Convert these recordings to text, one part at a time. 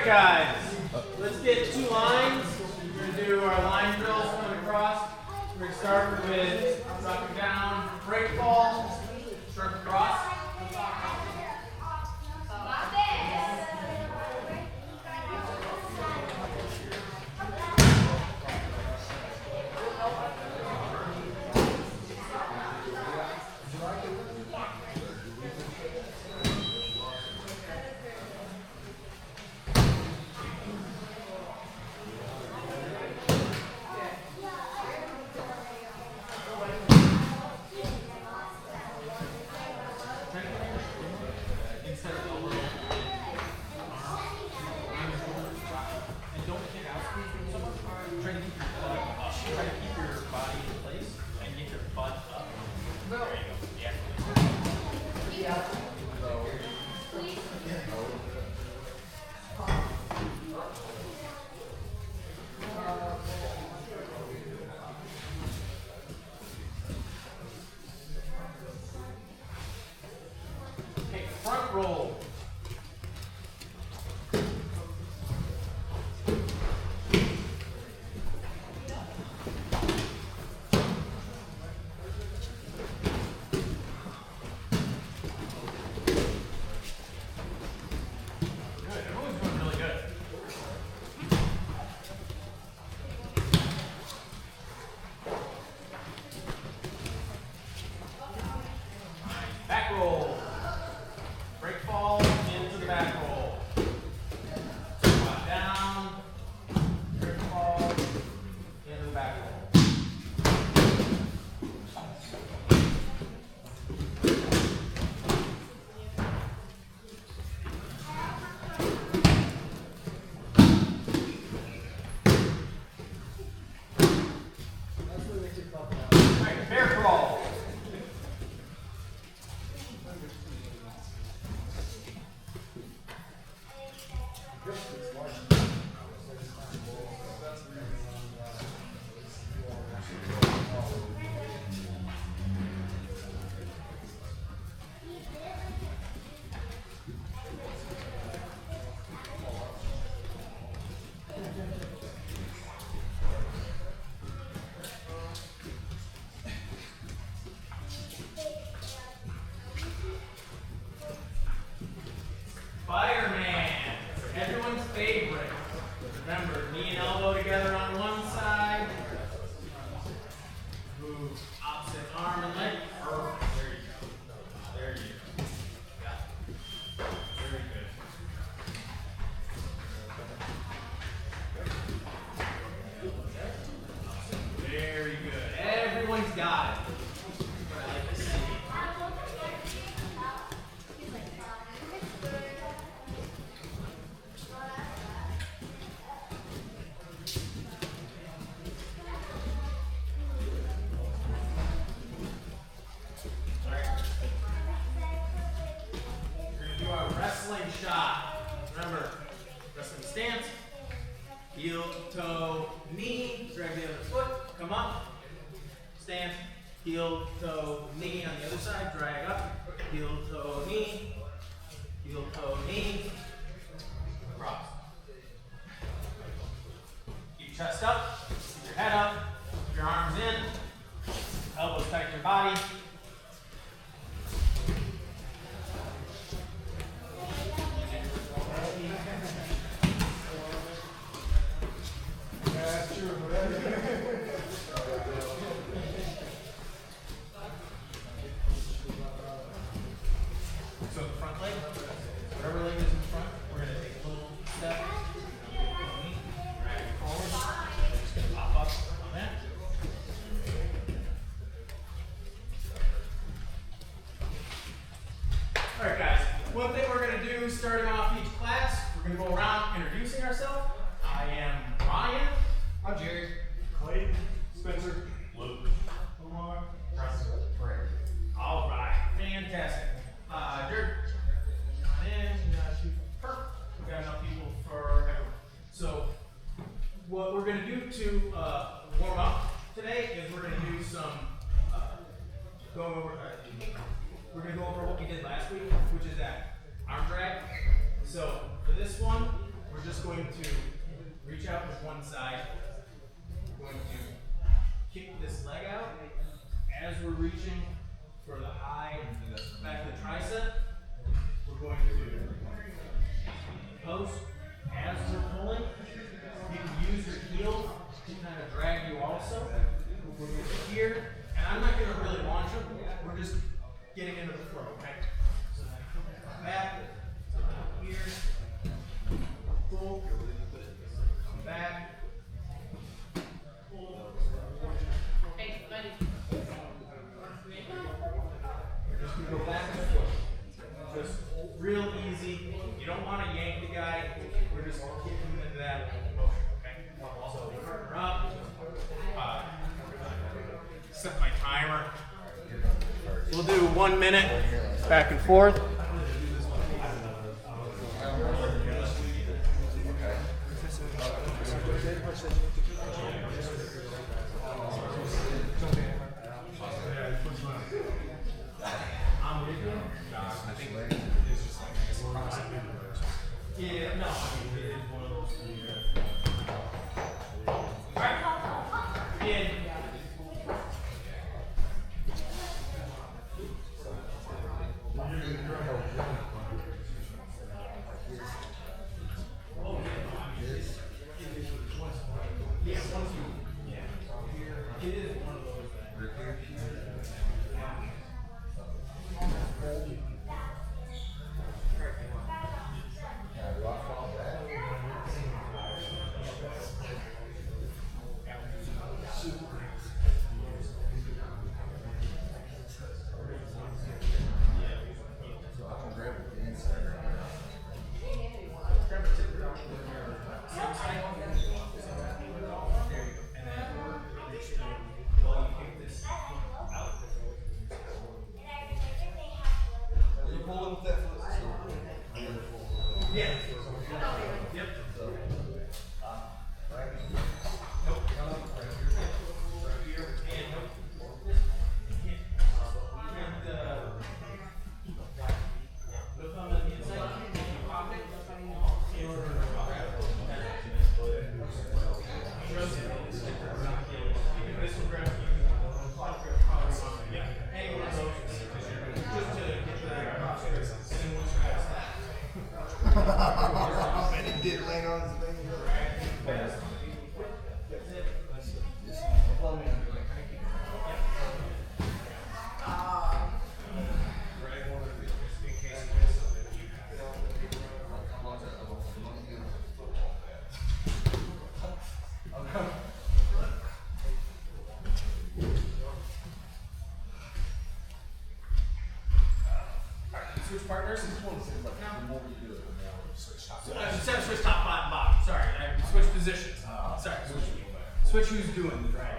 Alright guys, let's get 2 lines. We're going to do our line drills coming across. We're going to start with dropping down, break fall, sharp across. Front roll. Good, everyone's doing really good. Back roll. Break fall into the back roll. Squat down. Break fall into the back roll. Alright, bear crawl. Fireman, everyone's favorite. Remember, knee and elbow together on one side. Move opposite arm and leg. Perfect. There you go. There you go. Got it. Very good. Very good. Everyone's got it. What I like to see. Wrestling shot. Remember, wrestling stance. Heel, toe, knee. Drag the other foot. Come up. Stance. Heel, toe, knee on the other side. Drag up. Heel, toe, knee. Heel, toe, knee. Cross. Keep your chest up. Keep your head up. Keep your arms in. Elbows tight to your body. So the front leg, whatever leg is in front, we're going to take a little step, drag it forward, just going to pop up on that. Alright guys, one thing we're going to do starting off each class, we're going to go around introducing ourselves. I am Ryan. I'm Jerry. Clay, Spencer, Luke. Omar, Preston. Alright, fantastic. Jared, and perfect. We've got enough people for everyone. So, what we're going to do to warm up today is we're going to do some going over. We're going to go over what we did last week, which is that arm drag. So for this one, we're just going to reach out with one side. We're going to kick this leg out as we're reaching for the high back of the tricep. We're going to post as we're pulling. You can use your heel to kind of drag you also. We're here, and I'm not going to really launch them. We're just getting into the flow, okay? So back, here, pull, back, pull. Hey, buddy. We're just going to go back and forth. Just real easy. You don't want to yank the guy. We're just kicking him into that motion, okay? So we're up. Set my timer. We'll do 1 minute back and forth. Yeah, no, I mean, it is one of those things. Alright. In. Switch partners. Instead of switch top, bottom. Sorry, I switch positions. Sorry, switch who's doing the drag.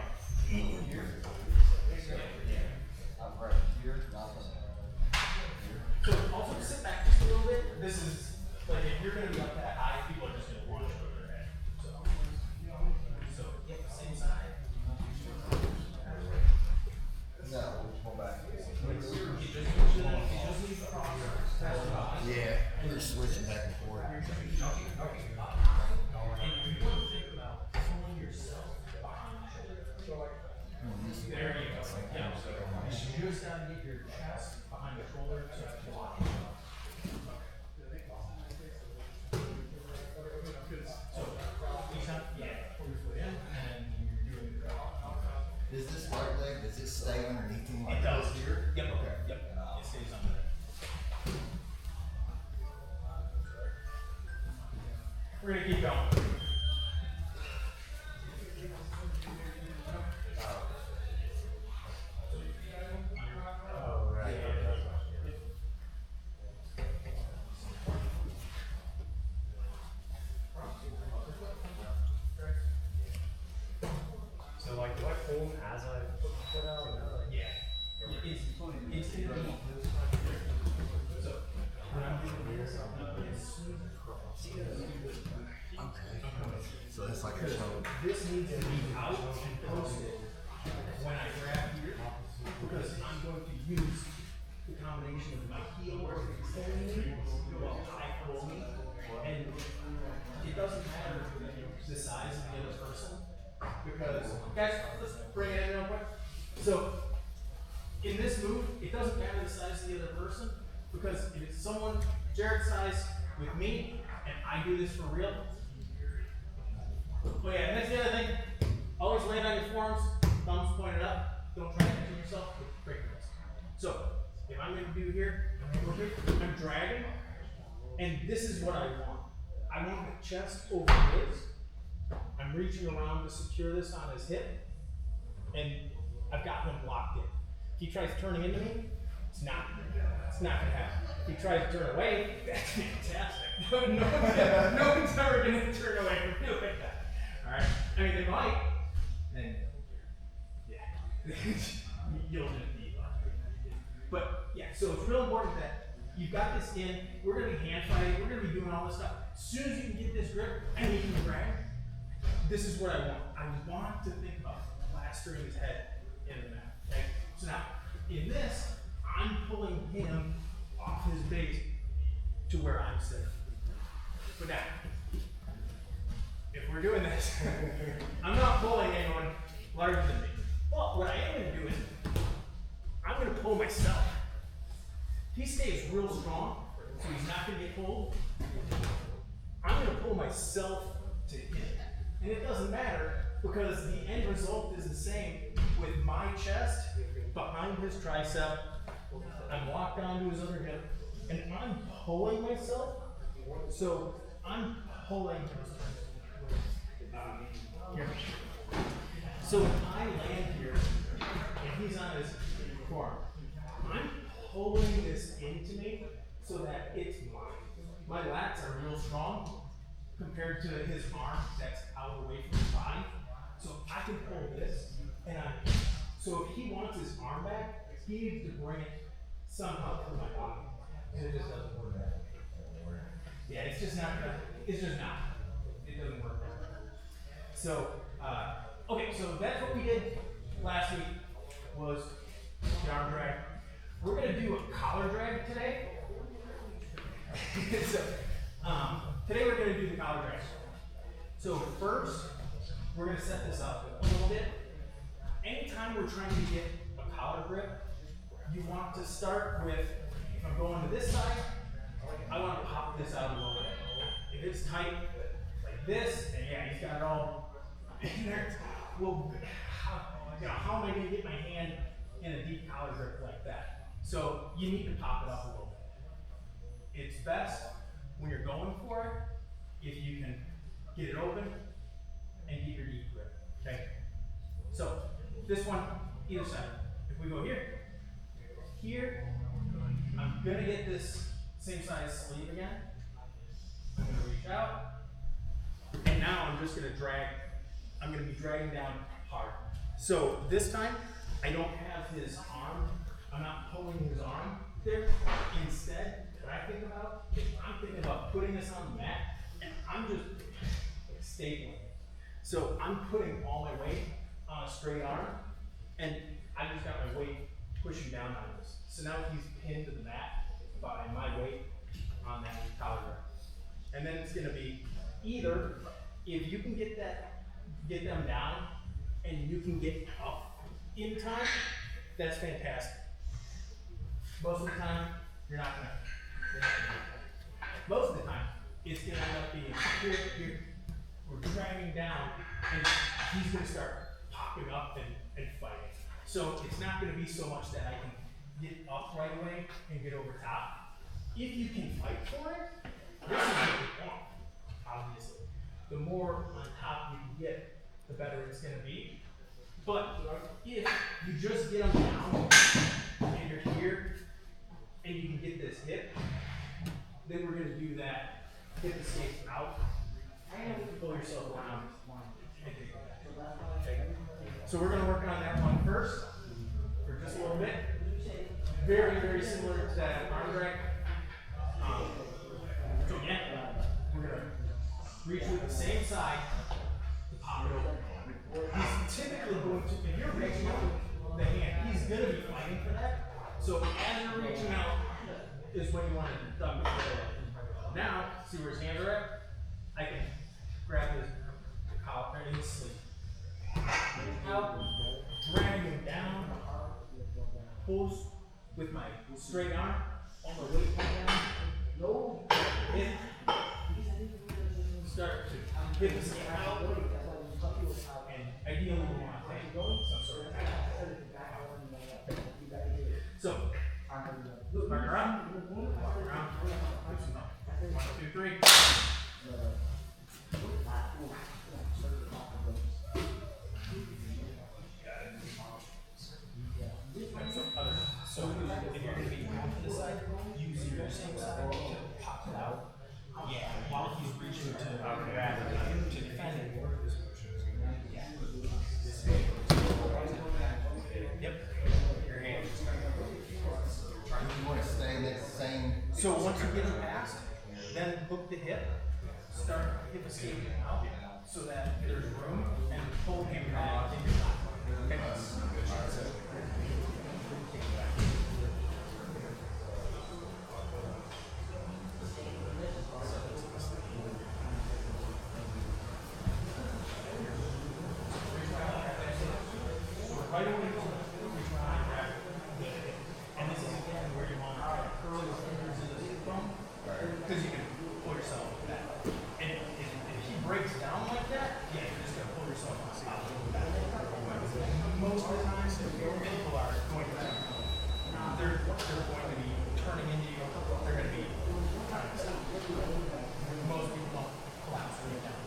So also sit back just a little bit. This is like if you're going to be up that high, people are just going to launch over their head. So yep, same side. No, we'll pull back. Yeah, we're switching back and forth. And you want to think about pulling yourself behind the shoulder. There you go. Yeah, so you just got to get your chest behind the shoulder so that you lock it. So, each time, yeah, pull your foot in, and then you're doing the drop. Does this right leg, does it stay underneath him like It does. this here? Yep. Okay. Yep. It stays under there. We're gonna keep going. So like, do I hold as I put my foot out? Or Yeah. It's gonna be so when I'm doing this, Okay. So it's like a show. this needs to be out and posted when I grab here because I'm going to use the combination of my heel extending while I pull me and Guys, let's bring it in real quick. So, in this move, it doesn't matter the size of the other person, because if it's someone Jared's size with me, and I do this for real. Oh yeah, and that's the other thing. Always land on your forearms, thumbs pointed up. Don't try to hit yourself with breaking wrist. So, if I'm going to do here, I'm dragging, and this is what I want. I want the chest over his. I'm reaching around to secure this on his hip, and I've got him locked in. If he tries turning into me, it's not gonna happen. If he tries to turn away, that's fantastic. No one's ever gonna turn away from me like that. Alright? I mean, they might, then, yeah. You'll just be lucky. But, yeah, so it's real important that you've got this in. We're gonna be hand fighting, we're gonna be doing all this stuff. As soon as you can get this grip and you can grab, this is what I want. I want to think about plastering his head in the mat. Okay? So now, in this, I'm pulling him off his base to where I'm sitting. But now, if we're doing this, I'm not pulling anyone larger than me. But what I am going to do is, I'm going to pull myself. He stays real strong, so he's not going to get pulled. I'm going to pull myself to him. And it doesn't matter, because the end result is the same with my chest behind his tricep. I'm locked onto his other hip, and I'm pulling myself. So I'm pulling here. So when I land here, and he's on his forearm, I'm pulling this into me so that it's mine. My lats are real strong compared to his arm that's out away from his body. So I can pull this, and so if he wants his arm back, he needs to bring it somehow through my body. And it just doesn't work. Yeah, it's just not. It doesn't work. So, okay, so that's what we did last week, was the arm drag. We're gonna do a collar drag today. So, today we're gonna do the collar drag. So first, we're gonna set this up a little bit. Anytime we're trying to get a collar grip, you want to start with, if I'm going to this side, I want to pop this out a little bit. If it's tight like this, then yeah, he's got it all in there. Well, how am I going to get my hand in a deep collar grip like that? So you need to pop it up a little bit. It's best when you're going for it if you can get it open and get your deep grip. Okay? So this one, either side. If we go here, I'm gonna get this same size sleeve again. I'm gonna reach out, and now I'm just gonna drag. I'm gonna be dragging down hard. So this time, I don't have his arm. I'm not pulling his arm there. Instead, what I think about is I'm thinking about putting this on the mat, and I'm just stapling it. So I'm putting all my weight on a straight arm, and I just got my weight pushing down on this. So now he's pinned to the mat by my weight on that collar grip. And then it's gonna be either, if you can get them down and you can get up in time, that's fantastic. Most of the time, you're not gonna do that. Most of the time, it's gonna end up being here. We're dragging down, and he's gonna start popping up and fighting. So it's not gonna be so much that I can get up right away and get over top. If you can fight for it, this is what you want, obviously. The more on top you can get, the better it's gonna be. But if you just get them down and you're here and you can get this hip, then we're gonna do that hip escape out and pull yourself around. Okay. So we're gonna work on that one first for just a little bit. Very, very similar to that arm drag. So again, we're gonna reach with the same side to pop it over. He's typically going to, if you're reaching out with the hand, he's gonna be fighting for that. So as you're reaching out is when you want to dump it. Now, see where his hands are at? I can grab his collar and his sleeve. pulls with my straight arm and the weight come down. No. Hip. Start to hip the skin out. And ideally we want to take some sort of action. So, partner up, walk around, loosen up. 1, 2, 3. So if you're going to be off to the side, use your same side to pop it out. Yeah, while he's reaching to grab it, to defend it. Yeah. Yep. Your hand. You want to stay in that same. So once you get him past, then hook the hip, start hip escaping out, so that there's room, and pull him back into your lap. Okay. Right away, reach around and grab it. And this is again where you want to curl your fingers into the hip bone, because you can pull yourself with that. And if he breaks down like that, yeah, you're just going to pull yourself out of the back. Most of the time, people are going to they're going to be turning into you. They're going to be trying to stop. Most people don't collapse right down.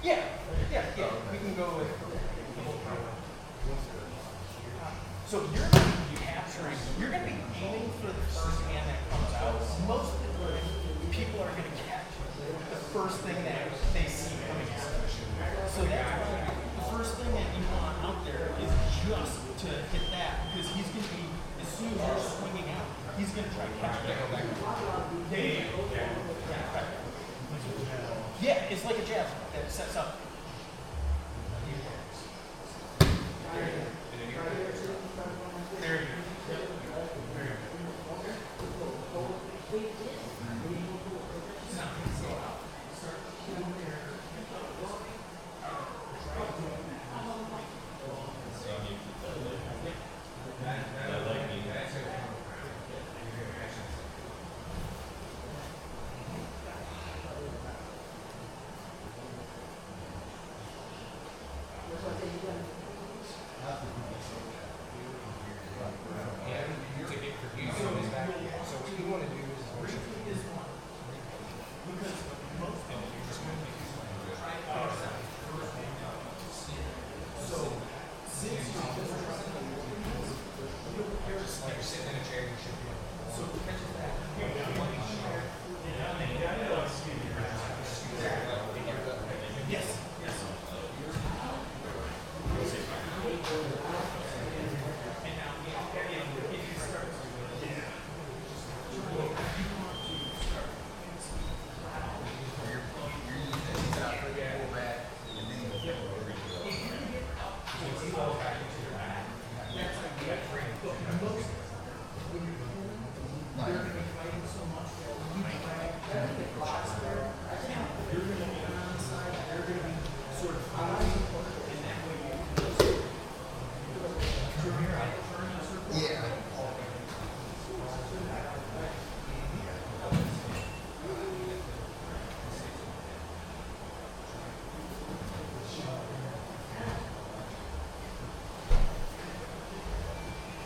Yeah, we can go with the whole program. So you're going to be capturing, you're going to be aiming for the first hand that comes out. Most of the time, people are going to catch the first thing that they see coming out. So that's why the first thing that you want out there is just to hit that, because he's going to be, as soon as you're swinging out, he's going to try to catch it. Yeah, it's like a jab that sets up. There you go. There you go. There you go.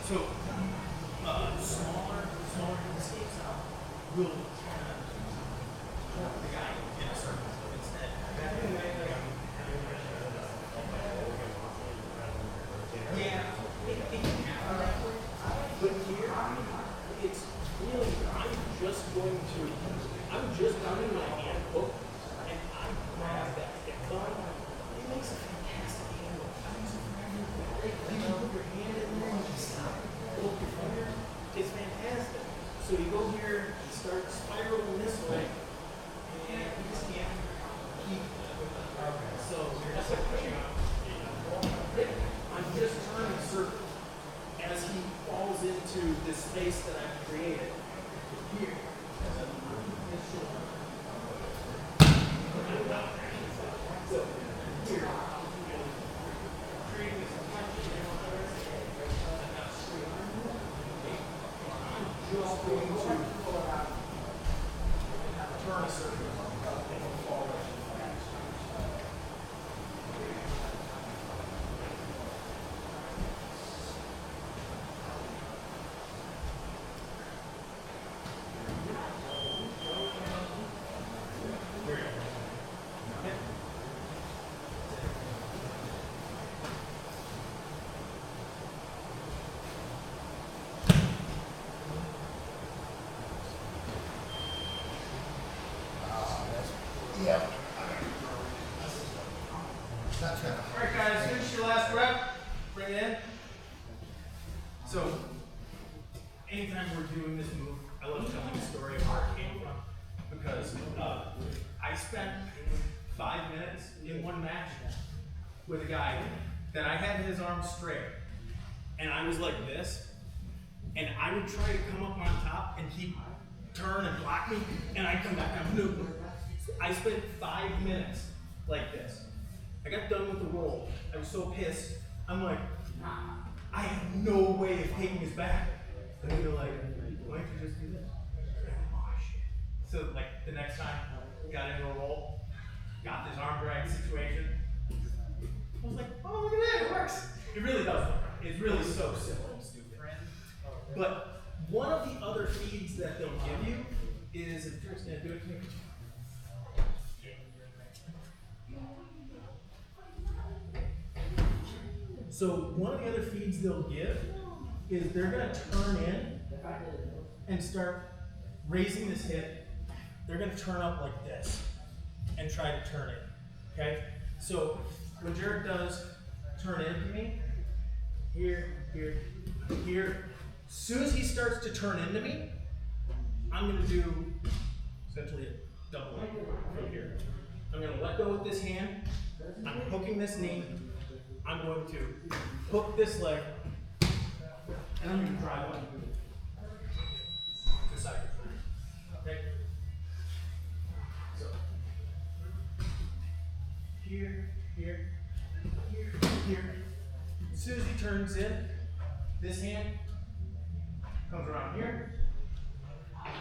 So, smaller escapes out will kind of hold the guy in a circle instead. Yeah, it can happen that way, but here, it's really, I'm just doing my hand hook, and I grab that hip bone. It makes a fantastic handle. You can put your hand in there and just stop. Look your finger. It's fantastic. So you go here and start spiraling this way, and you just can't keep. So you're just like pushing out. I'm just turning a circle as he falls into this space that I've created here. This shoulder. So here, creating this tension in my wrist, and now straight arm. I'm just going to turn a circle and fall right. Yep. That's kind of Alright guys, finish your last rep. Bring it in. So, anytime we're doing this move, I love telling a story of where it came from. Because I spent 5 minutes in one match with a guy that I had his arms straight. And I was like this. And I would try to come up on top and he'd turn and block me. And I'd come back down. No. I spent 5 minutes like this. I got done with the roll. I was so pissed. I'm like, I have no way of taking this back. And they were like, why don't you just do this? Oh shit. So like the next time, got into a roll, got this arm drag situation. I was like, oh look at that, it works. It really does work. It's really so simple and stupid. But one of the other feeds that they'll give you is, if you're gonna do it to me. So one of the other feeds they'll give is they're going to turn in and start raising this hip. They're going to turn up like this and try to turn it. Okay? So when Jared does turn into me, here, here, here, as soon as he starts to turn into me, I'm going to do essentially a double leg from here. I'm going to let go with this hand. I'm hooking this knee. I'm going to hook this leg, and I'm going to drive one to side. Okay? So, here, here, here, here. As soon as he turns in, this hand comes around here.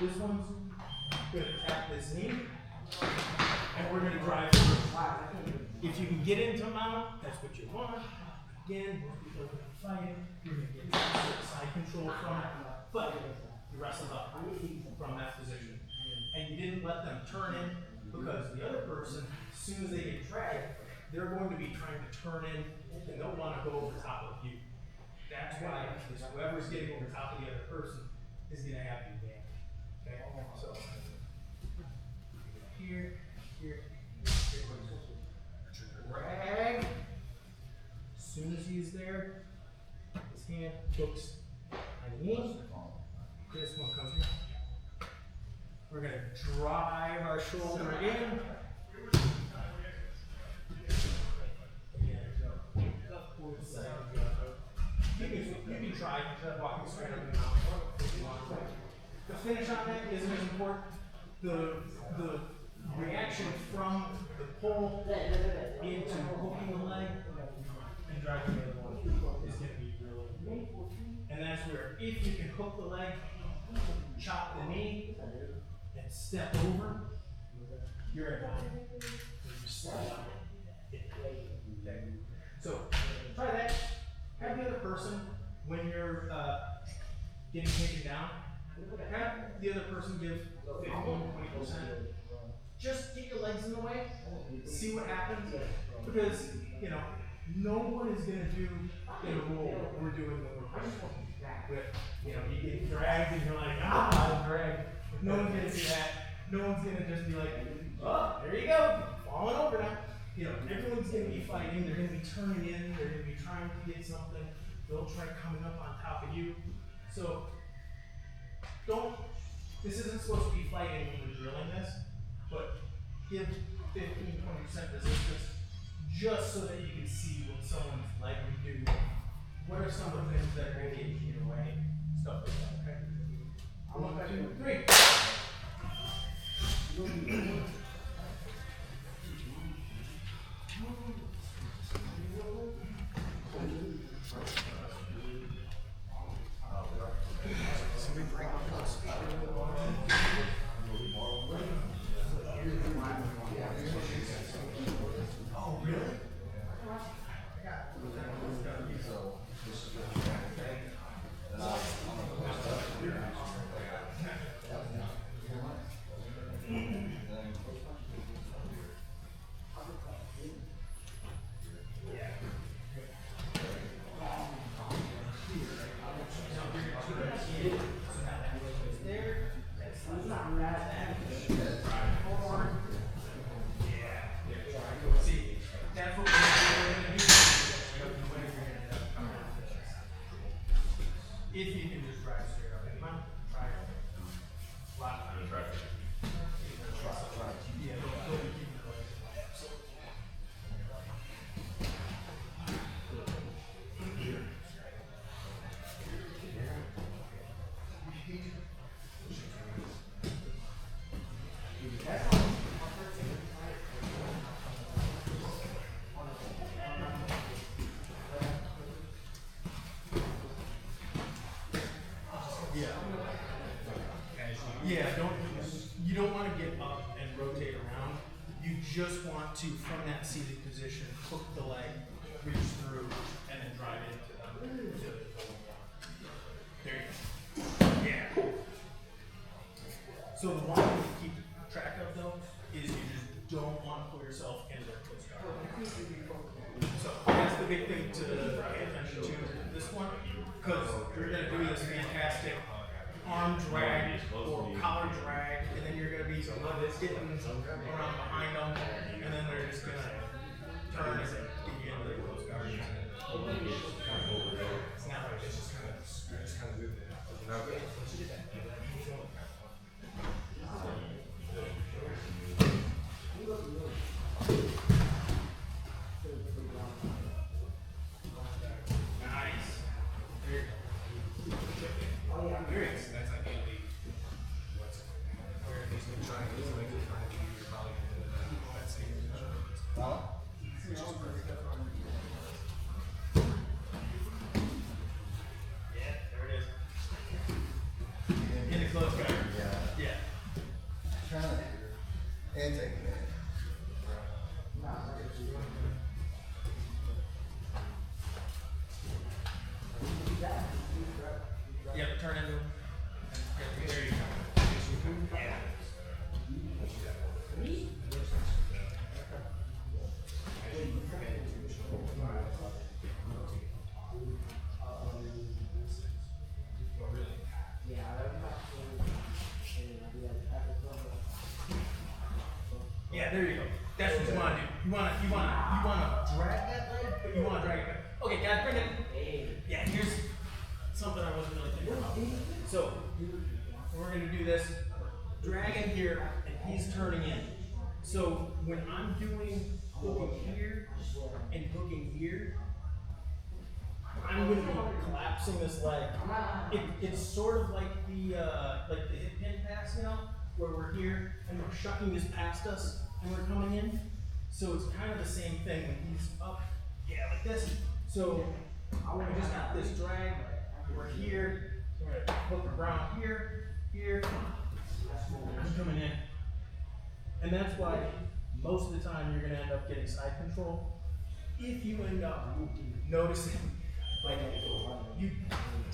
This one's going to tap this knee, and we're going to drive through. If you can get into mount, that's what you want. Again, most people are going to fight it. You're going to get side control from it. But you wrestled up from that position. And you didn't let them turn in because the other person, as soon as they get dragged, they're going to be trying to turn in and they'll want to go over top of you. That's why whoever's getting over top of the other person is going to have you damaged. Okay? So, here, here, here. Drag. As soon as he's there, his hand hooks my knee. This one comes here. We're going to drive our shoulder in. You can try walking straight up and down. The finish on that isn't as important. The reaction from the pull into hooking the leg and driving the other one is going to be really important. And that's where, if you can hook the leg, chop the knee, and step over, you're at 9. Okay. So try that. Have the other person, when you're getting taken down, have the other person give 15-20%. Just get your legs in the way, see what happens, because, you know, no one is going to do in a roll what we're doing when we're pushing. With, you know, you get dragged and you're like, I'm dragged. No one's going to do that. No one's going to just be like, oh, there you go, falling over now. You know, everyone's going to be fighting, they're going to be turning in, they're going to be trying to get something. They'll try coming up on top of you. So, this isn't supposed to be fighting when we're drilling this, but give 15-20% resistance just so that you can see what someone's leg would do. What are some of the things that are going to get in your way? Stuff like that, okay? 1, 2, 3. Oh, really? See, that's what we're going to do. If you can just drive straight up. Come on, try it. Last time. Try it. Yeah, go and keep it going. Yeah, you don't want to get up and rotate around. You just want to, from that seated position, hook the leg, reach through, and then drive into them. There you go. Yeah. So the one thing to keep track of though is you just don't want to put yourself into a close guard. So that's the big thing to pay attention to this one, because you're going to do this fantastic arm drag or collar drag, and then you're going to be getting around behind them, and then they're just going to turn and get you into the close guard. It's not like it's just kind of moving it. And take it. Yep, turn into him. There you go. Yeah. Yeah, there you go. That's what you want to do. You want to drag that leg, but you want to drag it back. Okay, guys, bring it. Yeah, here's something I wasn't really thinking about. So we're going to do this. Drag in here, and he's turning in. So when I'm doing hooking here and hooking here, I'm going to be collapsing this leg. It's sort of like the hip pin pass, you know, where we're here and we're shucking this past us and we're coming in. So it's kind of the same thing when he's up, yeah, like this. So we just got this drag. We're here. We're going to hook around here, here. I'm coming in. And that's why most of the time you're going to end up getting side control. If you end up noticing, like, you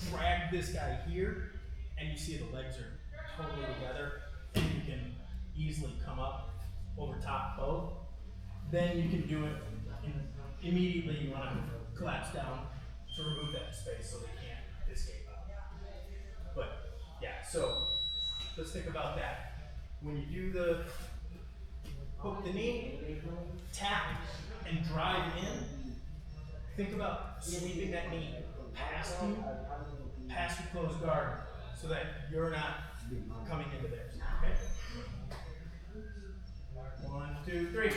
drag this guy here, and you see the legs are totally together, and you can easily come up over top both, then you can do it immediately. You want to collapse down to remove that space so they can't escape out. But yeah, so let's think about that. When you do the hook the knee, tap, and drive in, think about sweeping that knee past you, past your closed guard, so that you're not coming into theirs. Okay? 1, 2, 3.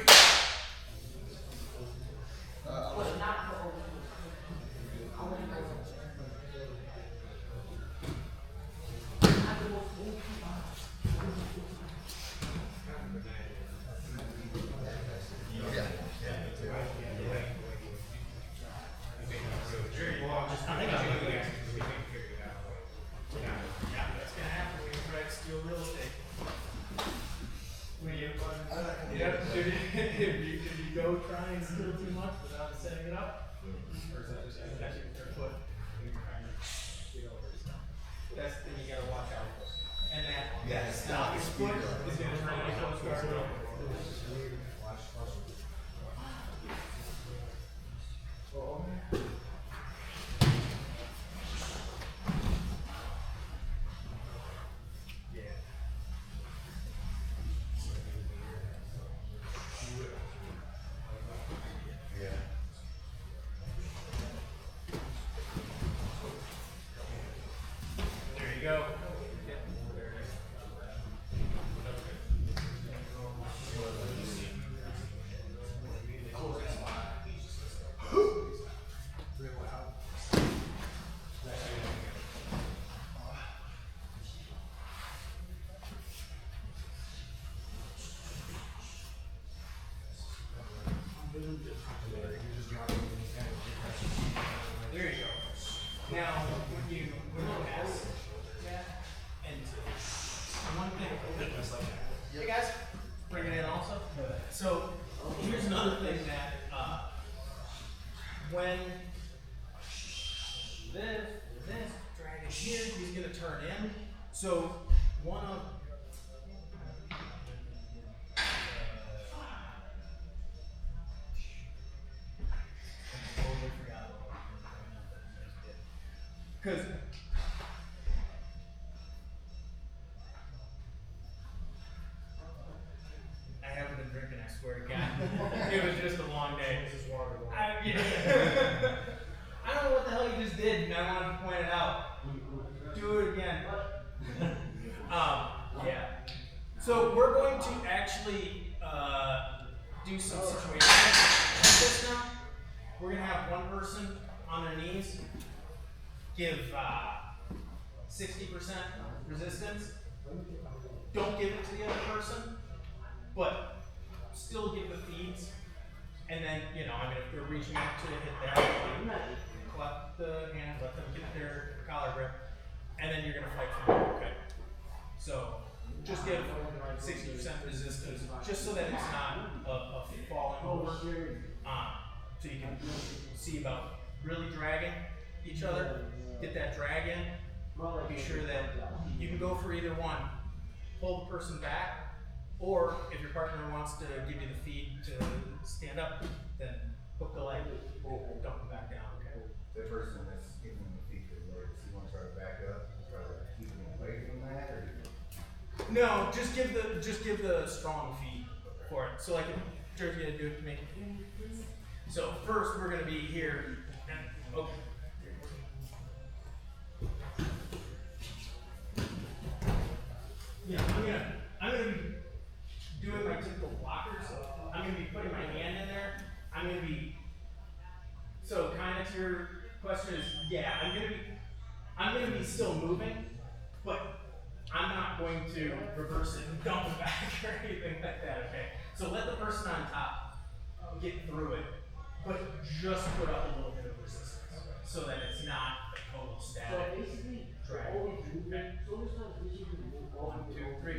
think I'm doing it. Yeah, that's gonna happen when you try to steal real estate. When you, if you go try and steal too much without setting it up, or is that just your foot? That's the thing you gotta watch out for. And that stop your foot is gonna turn into a guard. There you go. There you go. Now, when you pass that, and one thing, hey guys, bring it in also. So here's another thing that when this drag is here, he's gonna turn in. So one of because I haven't been drinking, I swear to God. It was just a long day. This is water. I don't know what the hell you just did, and I wanted to point it out. Do it again. Yeah. So we're going to actually do some situations like this now. We're gonna have one person on their knees give 60% resistance. Don't give it to the other person, but still give the feeds. And then, you know, I mean, if they're reaching out to hit that, collect the hand, let them get their collar grip, and then you're gonna fight from there, okay? So just give 60% resistance, just so that it's not a falling over. So you can see about really dragging each other, get that drag in, be sure that you can go for either one. Pull the person back, or if your partner wants to give you the feed to stand up, then hook the leg, dump them back down, okay? The person that's giving them the feet to the legs, you want to try to back up, try to keep them away from that, or? No, just give the strong feed for it. So like if Jersey had to do it to make it. So first we're gonna be here. Okay. Yeah, I'm gonna be doing my typical blockers. I'm gonna be putting my hand in there. I'm gonna be, so kind of to your question is, yeah, I'm gonna be still moving, but I'm not going to reverse it and dump it back or anything like that, okay? So let the person on top get through it, but just put up a little bit of resistance so that it's not a total static drag. Okay. 1, 2, 3.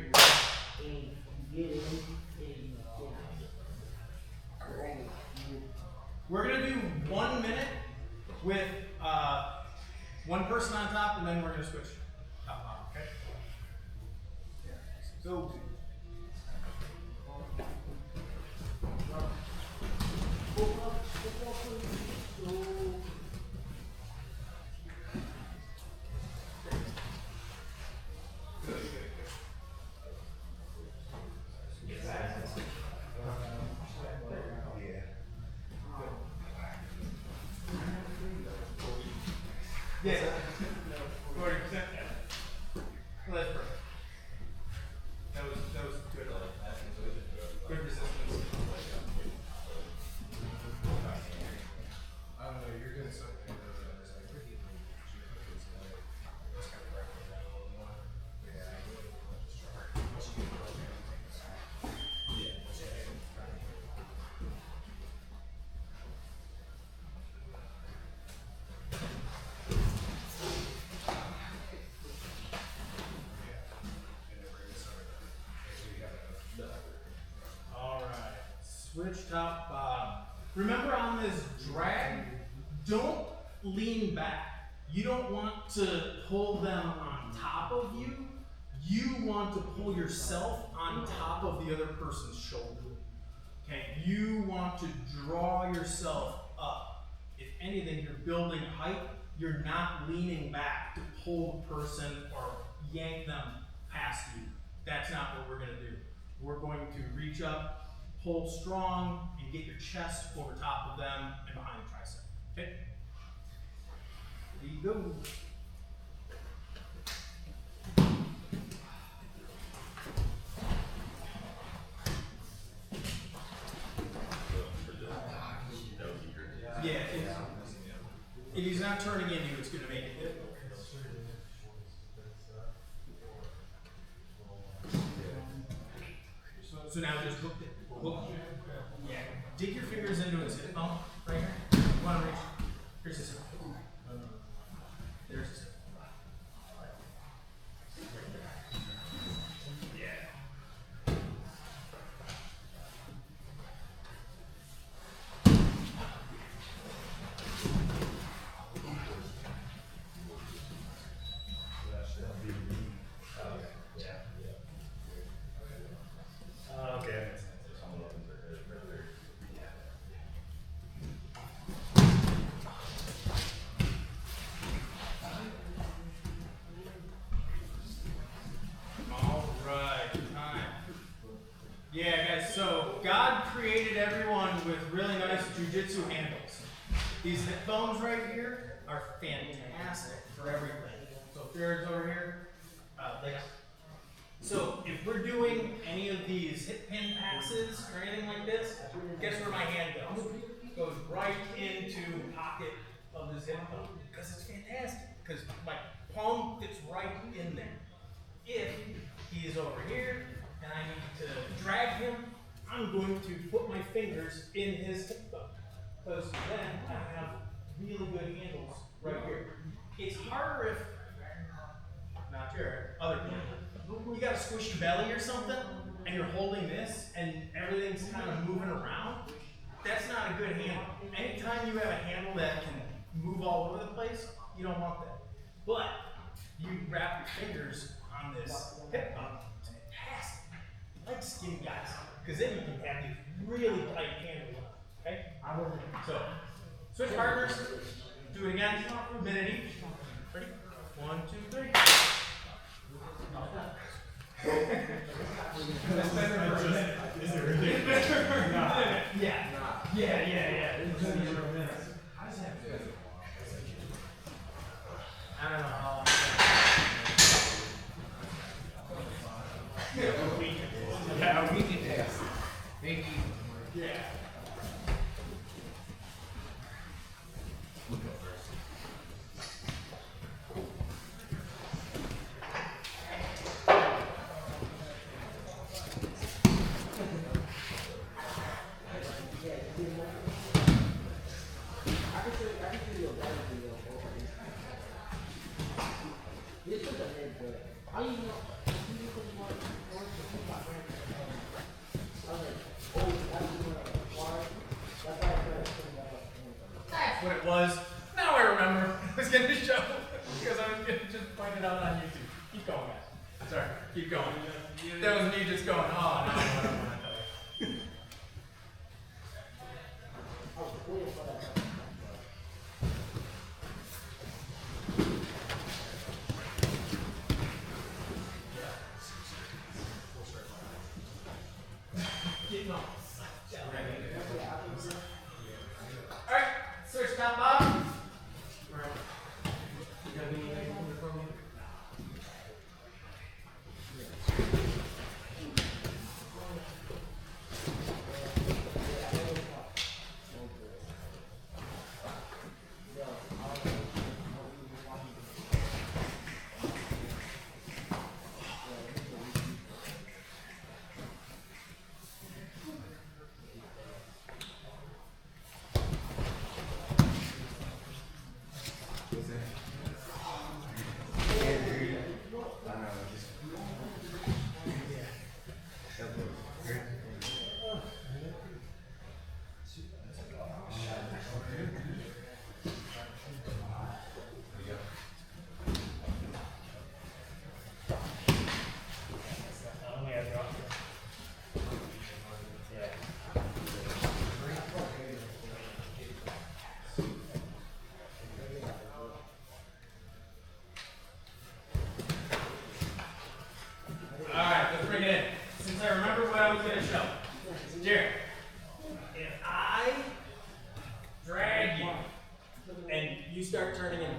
We're gonna do 1 minute with one person on top, and then we're gonna switch top, okay? So. Yeah. 40%. Well, that's perfect. That was good. Good resistance. I don't know, you're doing something that is like pretty it's kind of wrapping down a little more. Yeah, I really want to start. Once you get the program, yeah. switch top, bottom. Remember on this drag, don't lean back. You don't want to pull them on top of you. You want to pull yourself on top of the other person's shoulder. Okay, you want to draw yourself up. If anything, you're building height. You're not leaning back to pull the person or yank them past you. That's not what we're going to do. We're going to reach up, pull strong, and get your chest over top of them and behind the tricep. Okay? There you go. Yeah, if he's not turning into you, it's going to make it difficult. So now just hook it. Hook. Yeah. Dig your fingers into his hip bone right here. You want to reach. Here's his hip. There's his hip. Yeah. Okay. All right. Time. Yeah, guys. So God created everyone with really nice jujitsu handles. These hip bones right here are fantastic for everything. So Jared's over here. Legs. So if we're doing any of these hip pin passes or anything like this, guess where my hand goes? It goes right into the pocket of this hip bone because it's fantastic. Because my palm fits right in there. If he's over here and I need to drag him, I'm going to put my fingers in his hip bone because then I have really good handles right here. It's harder if not your other people. You got a squishy belly or something, and you're holding this, and everything's kind of moving around. That's not a good handle. Anytime you have a handle that can move all over the place, you don't want that. But you wrap your fingers on this hip bone, it's fantastic. I like skinny guys, because then you can have these really tight handles. Okay? So, switch partners. Do it again. Minute each. Ready? 1, 2, 3. That's better for a minute. Is it really? It's better for a minute. Yeah. Yeah. It's better for a minute. How does that feel? I don't know how long. A week. Yeah, a week it takes. Maybe. Yeah. That's what it was. Now I remember. I was going to show because I was going to just point it out on YouTube. Keep going, guys. Sorry. Keep going. That was me just going, oh, no, I don't want to tell you. Getting on. Alright, switch top bottom. start turning in.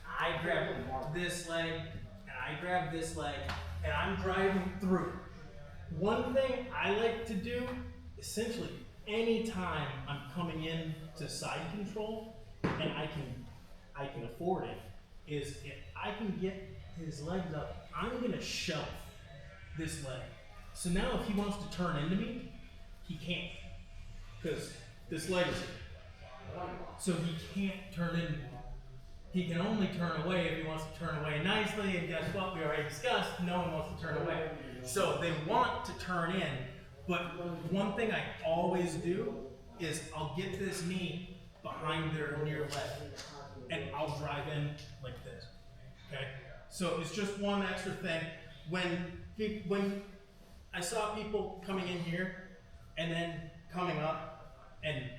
I grab this leg, and I grab this leg, and I'm driving through. One thing I like to do, essentially, anytime I'm coming in to side control, and I can afford it, is if I can get his legs up, I'm gonna shelf this leg. So now if he wants to turn into me, he can't, because this leg is here. So he can't turn into me. He can only turn away if he wants to turn away nicely, and guess what? We already discussed, no one wants to turn away. So they want to turn in, but one thing I always do is I'll get this knee behind their near leg, and I'll drive in like this, okay? So it's just one extra thing. When I saw people coming in here, and then coming up, and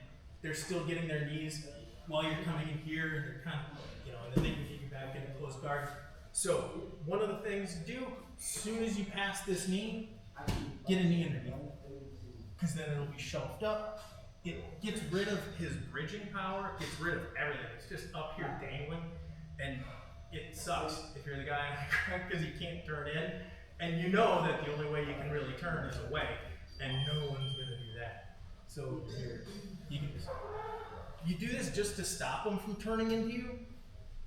they're still getting their knees while you're coming in here, and they're kind of, and then they can get you back into close guard. So one of the things to do, as soon as you pass this knee, get a knee underneath, because then it'll be shelved up. It gets rid of his bridging power, it gets rid of everything. It's just up here dangling, and it sucks if you're the guy because you can't turn in, and you know that the only way you can really turn is away, and no one's gonna do that. So here, you do this just to stop them from turning into you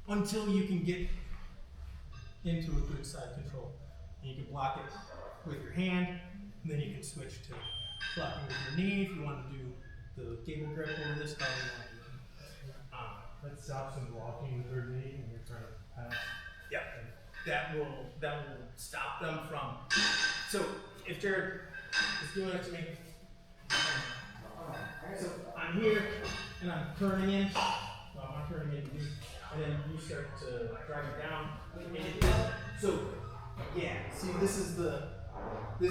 until you can get into a good side control. And you can block it with your hand, and then you can switch to blocking with your knee if you want to do the cable grip over this. That stops them blocking with their knee when you're trying to pass. Yeah, that will stop them from. So if Jared is doing it to me, so I'm here and I'm turning in. Well, I'm turning in, and then you start to drive it down. So yeah, see, this would be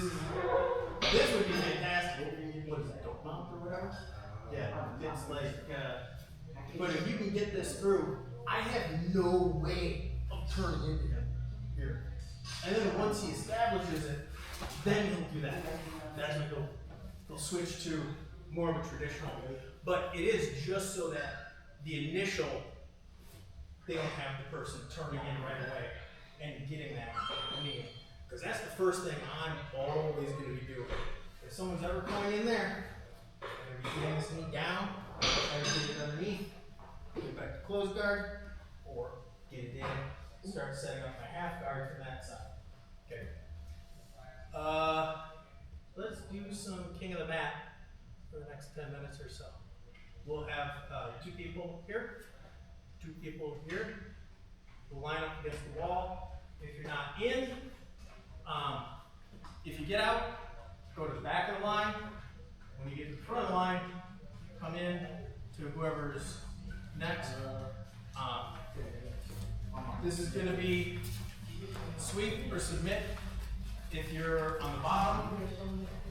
fantastic. What is it, dope mount or whatever? Yeah, it's like. But if you can get this through, I have no way of turning into him here. And then once he establishes it, then he'll do that. That's when he'll switch to more of a traditional. But it is just so that the initial, they don't have the person turning in right away and getting that knee. Because that's the first thing I'm always going to be doing. If someone's ever going in there, I'm going to be getting this knee down, trying to get it underneath, get back to close guard, or get it in, start setting up my half guard from that side. Okay. Let's do some king of the mat for the next 10 minutes or so. We'll have 2 people here, 2 people here. We'll line up against the wall. If you're not in, if you get out, go to the back of the line. When you get to the front of the line, come in to whoever's next. This is going to be sweep or submit if you're on the bottom,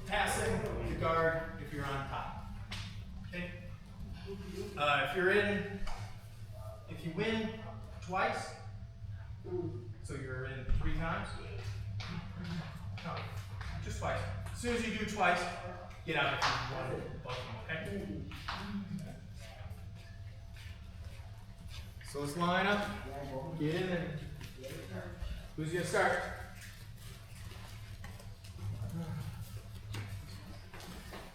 passing to guard if you're on top. Okay. If you win twice, so you're in 3 times. No, just twice. As soon as you do twice, get out if you want both of them, okay? So let's line up, get in there. Who's gonna start?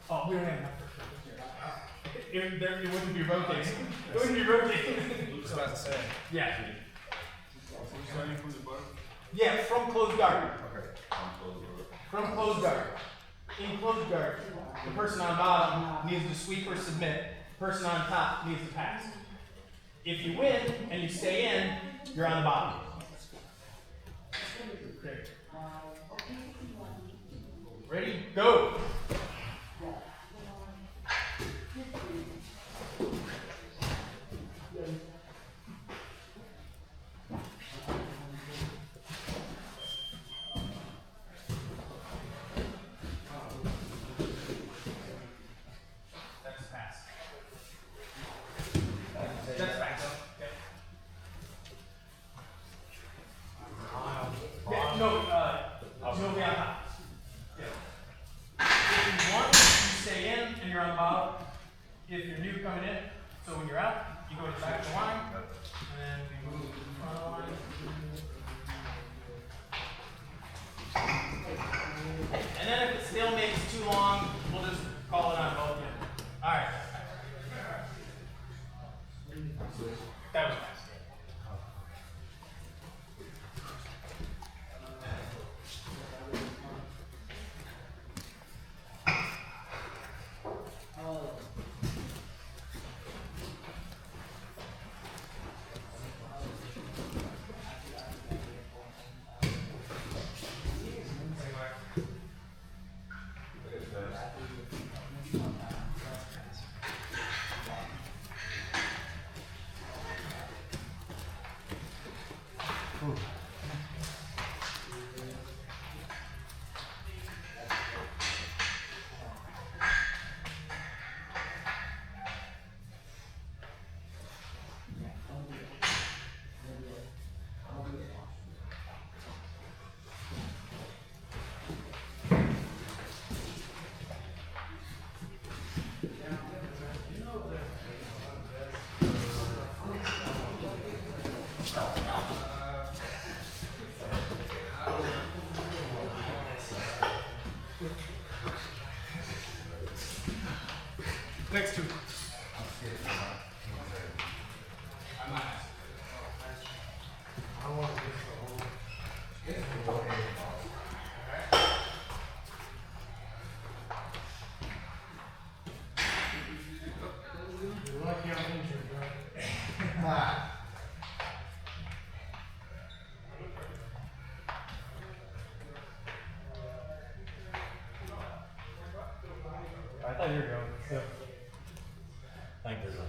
Oh, we don't have enough for sure. It wouldn't be rotating. It wouldn't be rotating. I was about to say. Yeah. Starting from the bottom? Yeah, from closed guard. Okay. From closed guard. In closed guard, the person on bottom needs to sweep or submit. The person on top needs to pass. If you win and you stay in, you're on the bottom. Okay. Ready? Go! If you're new coming in, So when you're out, you go to the back of the line, and then we move to the front of the line. And then if it still makes too long, we'll just call it on both ends. Alright. That was nice. Next two. I want to get the whole. You're lucky I'm injured, right? I thought you were going. So. I think there's a.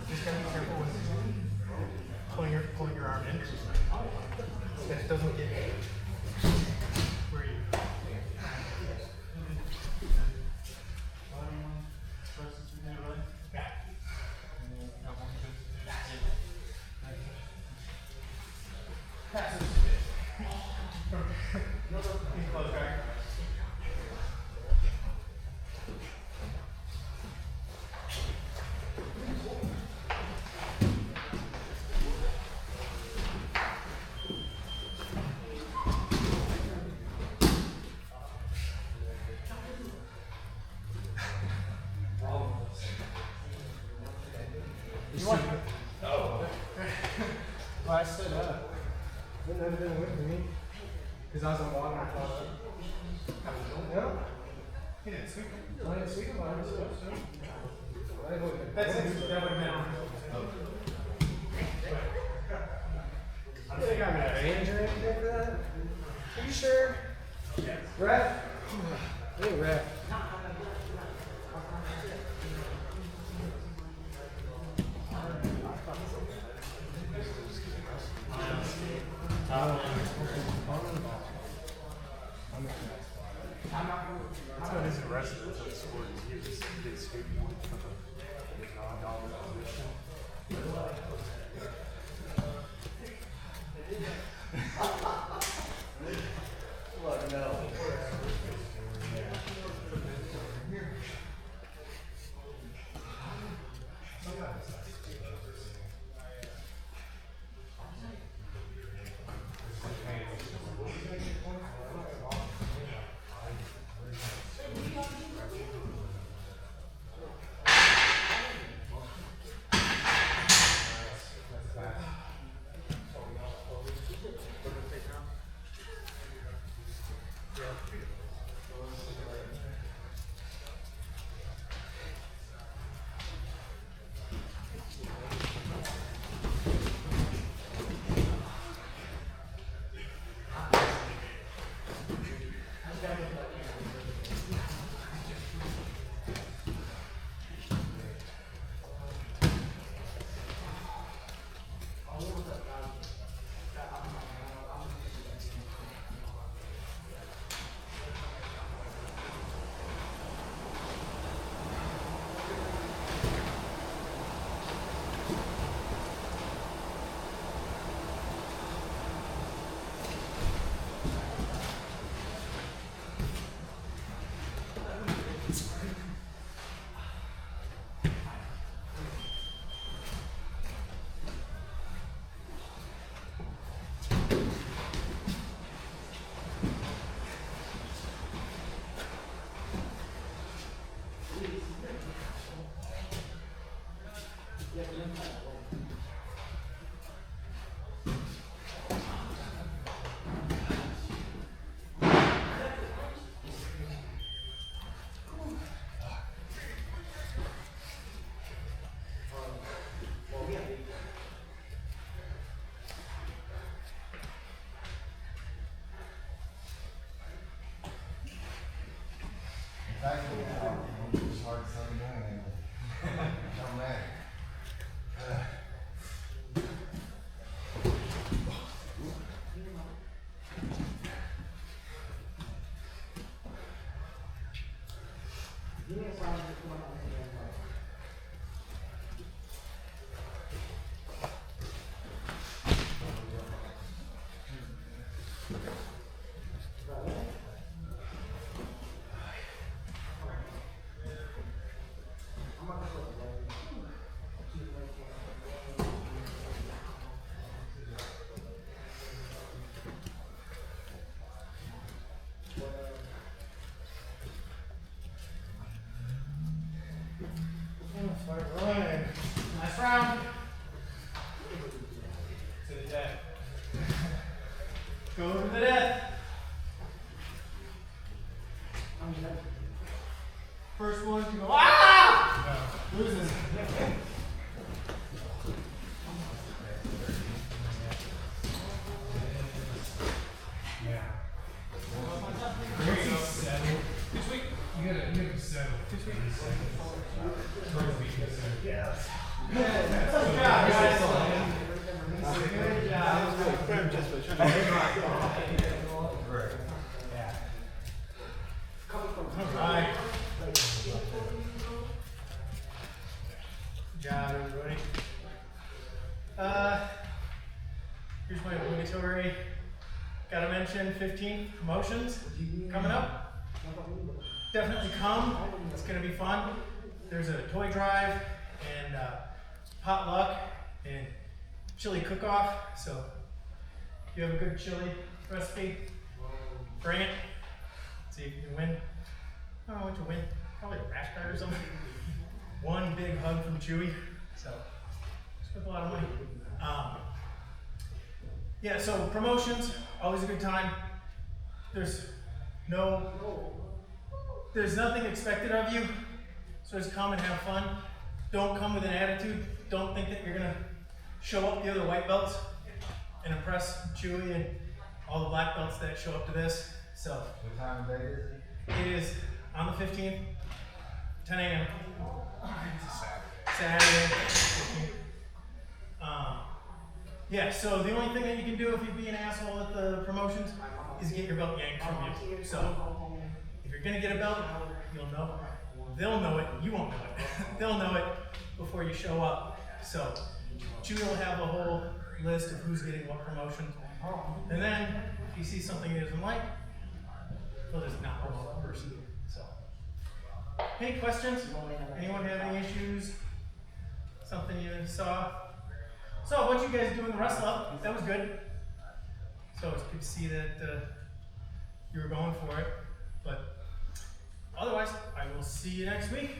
Just gotta be careful with pulling your arm in. That it doesn't get where you. Yeah. Pass it. Close guard. Well, I stood up. Wouldn't have been with me. Because I was on water. I thought. No. He didn't sweep it. I didn't speak about it. So. That's it. That would have been. I don't think I'm gonna range or anything for that. Are you sure? Yeah. Ref? Hey, ref. That's what it is in wrestling. That's what the sport is. You just get scooped one from a non-dominant position. Look, no. Actually, it's hard to Sunday morning. Don't matter. Right. Nice round. To the death. Go to the death. First one to go. Ah! Loses. You gotta settle. Yes. Good job, guys. Good job. Alright. Good job, everybody. Here's my obligatory. Gotta mention 15 promotions coming up. Definitely come. It's gonna be fun. There's a toy drive and potluck and chili cook-off. So if you have a good chili recipe, bring it. See if you can win. I don't know what to win. Probably a rash guard or something. One big hug from Chewy. So it's worth a lot of money. Yeah, so promotions, always a good time. There's nothing expected of you. So just come and have fun. Don't come with an attitude. Don't think that you're gonna show up the other white belts and impress Chewy and all the black belts that show up to this. So What time of day is it? it is on the 15th, 10 a.m. It's a Saturday. 15th. Yeah, so the only thing that you can do if you be an asshole at the promotions is get your belt yanked from you. So you're gonna get a belt, you'll know. They'll know it, you won't know it. They'll know it before you show up. So Chewy will have a whole list of who's getting what promotion. And then if he sees something he doesn't like, he'll just not promote the person. So any questions? Anyone have any issues? Something you saw? So what you guys do in the wrestle up, that was good. So it's good to see that you were going for it. But otherwise, I will see you next week.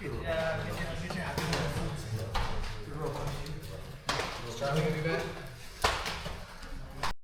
Good job. Charlie gonna be back?